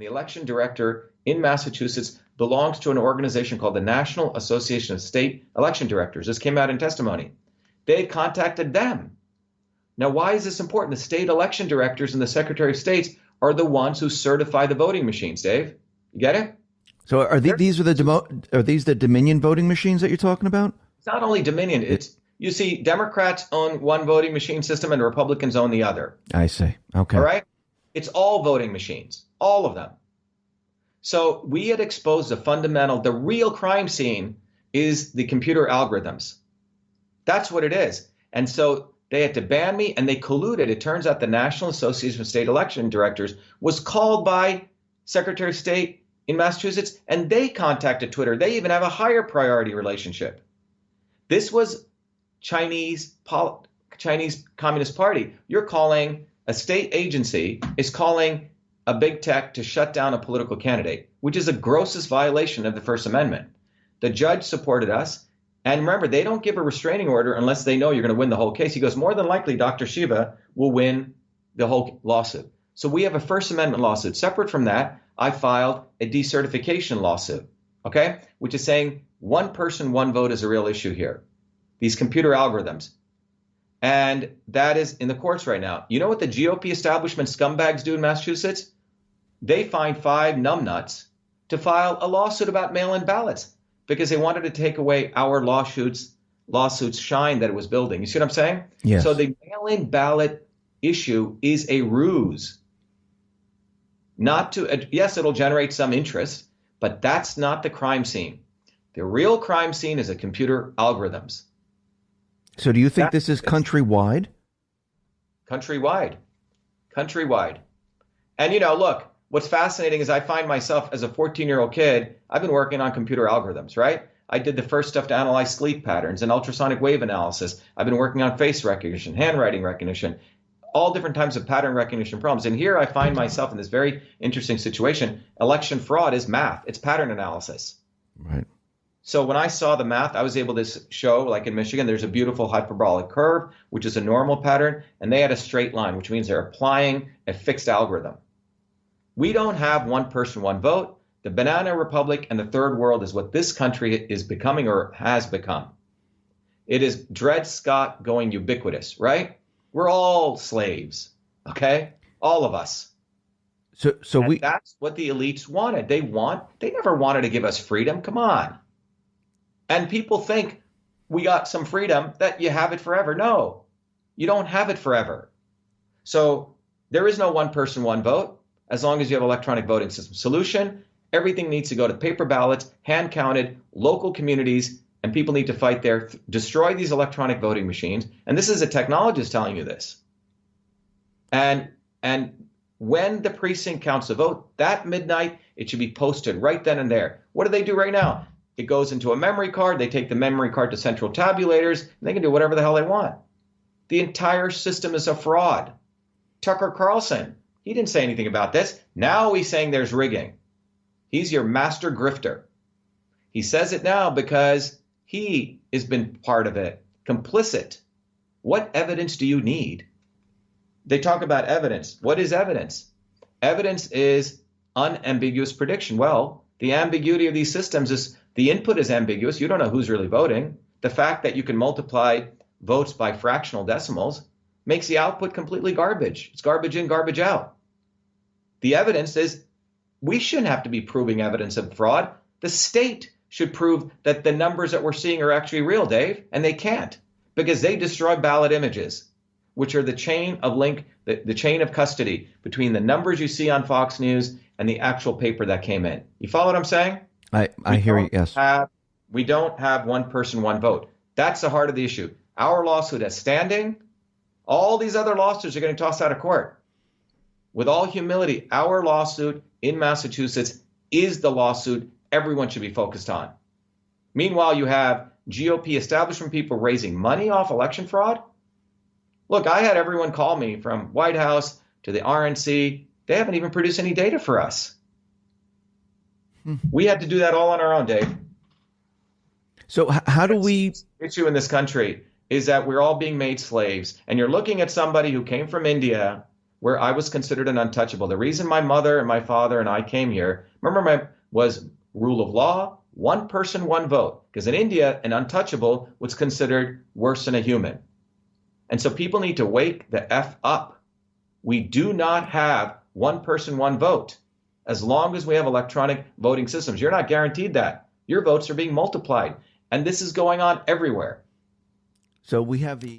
The election director in Massachusetts belongs to an organization called the National Association of State Election Directors. This came out in testimony. They contacted them. Now, why is this important? The state election directors and the Secretary of States are the ones who certify the voting machines, Dave. You get it? So are these the Dominion voting machines that you're talking about? It's not only Dominion. You see, Democrats own one voting machine system and Republicans own the other. I see. Okay. All right? It's all voting machines, all of them. So we had exposed the real crime scene is the computer algorithms. That's what it is. And so they had to ban me, and they colluded. It turns out the National Association of State Election Directors was called by Secretary of State in Massachusetts, and they contacted Twitter. They even have a higher priority relationship. This was Chinese Communist Party. You're calling a state agency is calling a big tech to shut down a political candidate, which is a grossest violation of the First Amendment. The judge supported us. And remember, they don't give a restraining order unless they know you're going to win the whole case. He goes, more than likely, Dr. Shiva will win the whole lawsuit. So we have a First Amendment lawsuit. Separate from that, I filed a decertification lawsuit, okay, which is saying one person, one vote is a real issue here. These computer algorithms. And that is in the courts right now. You know what the GOP establishment scumbags do in Massachusetts? They find 5 numbnuts to file a lawsuit about mail-in ballots because they wanted to take away our lawsuits shine that it was building. You see what I'm saying? Yes. So the mail-in ballot issue is a ruse. Yes, it'll generate some interest, but that's not the crime scene. The real crime scene is the computer algorithms. So do you think this is countrywide? Countrywide. And, look, what's fascinating is I find myself as a 14-year-old kid, I've been working on computer algorithms, right? I did the first stuff to analyze sleep patterns and ultrasonic wave analysis. I've been working on face recognition, handwriting recognition, all different types of pattern recognition problems. And here I find myself in this very interesting situation. Election fraud is math. It's pattern analysis. Right. So when I saw the math, I was able to show, like in Michigan, there's a beautiful hyperbolic curve, which is a normal pattern, and they had a straight line, which means they're applying a fixed algorithm. We don't have one person, one vote. The banana republic and the third world is what this country is becoming or has become. It is Dred Scott going ubiquitous, right? We're all slaves, okay? All of us. That's what the elites wanted. They never wanted to give us freedom. Come on. And people think we got some freedom that you have it forever. No, you don't have it forever. So there is no one person, one vote, as long as you have electronic voting system. Solution, everything needs to go to paper ballots, hand counted, local communities, and people need to fight there, destroy these electronic voting machines. And this is a technologist telling you this. And when the precinct counts a vote, that midnight, it should be posted right then and there. What do they do right now? It goes into a memory card. They take the memory card to central tabulators, and they can do whatever the hell they want. The entire system is a fraud. Tucker Carlson, he didn't say anything about this. Now he's saying there's rigging. He's your master grifter. He says it now because he has been part of it, complicit. What evidence do you need? They talk about evidence. What is evidence? Evidence is unambiguous prediction. Well, the ambiguity of these systems is the input is ambiguous. You don't know who's really voting. The fact that you can multiply votes by fractional decimals makes the output completely garbage. It's garbage in, garbage out. The evidence is we shouldn't have to be proving evidence of fraud. The state should prove that the numbers that we're seeing are actually real, Dave, and they can't because they destroy ballot images, which are the chain of link, the chain of custody between the numbers you see on Fox News and the actual paper that came in. You follow what I'm saying? I hear you, yes. We don't have one person, one vote. That's the heart of the issue. Our lawsuit has standing. All these other lawsuits are getting tossed out of court. With all humility, our lawsuit in Massachusetts is the lawsuit everyone should be focused on. Meanwhile, you have GOP establishment people raising money off election fraud. Look, I had everyone call me from White House to the RNC. They haven't even produced any data for us. We had to do that all on our own, Dave. So how do we... The issue in this country is that we're all being made slaves. And you're looking at somebody who came from India, where I was considered an untouchable. The reason my mother and my father and I came here, was rule of law, one person, one vote. Because in India, an untouchable was considered worse than a human. And so people need to wake the F up. We do not have one person, one vote. As long as we have electronic voting systems, you're not guaranteed that. Your votes are being multiplied. And this is going on everywhere. So we have the